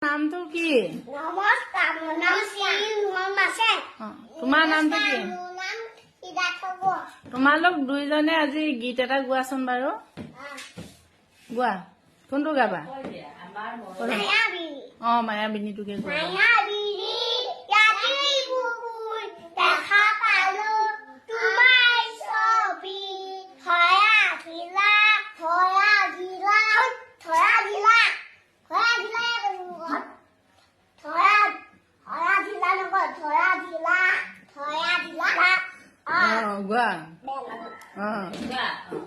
নামটো কি? নমস্কাৰ, মোৰ নাম শ্ৰীমন আছে। তোমাৰ নামটো কি? মোৰ নাম সিদ্ধাৰ্থ। তোমালোক দুইজনে আজি গীত এটা গোৱাচোন বাৰু। গোৱা। কোনটো গাবা? মায়াবিনীটোকে গোৱা। মায়াবিনী ৰাতি বুকুৰ দেখা পালো তোমাৰ ছবি। ধৰা ধিলা, ধৰা ধিলা, ধৰা ধিলা, ধৰা ধিলা, ধৰা ধিলা নকয়, ধৰা ধিলা, ধৰা ধিলা। গোৱা।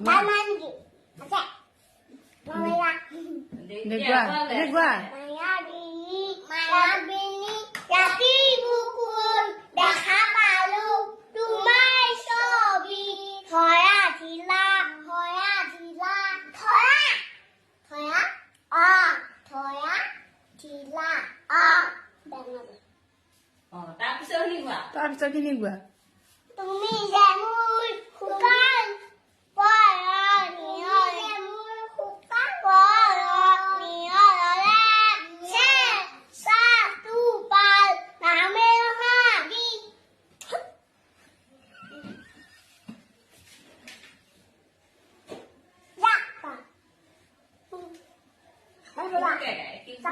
তাৰ নাই নেকি? আছে। গোৱা। মায়াবিনী ৰাতি বুকুৰ দেখা পালো তোমাৰ ছবি। ধৰা ধিলা, ধৰা ধিলা, ধৰা ধৰা ধৰা ধিলা। তাৰপিছত খিনি গোৱা।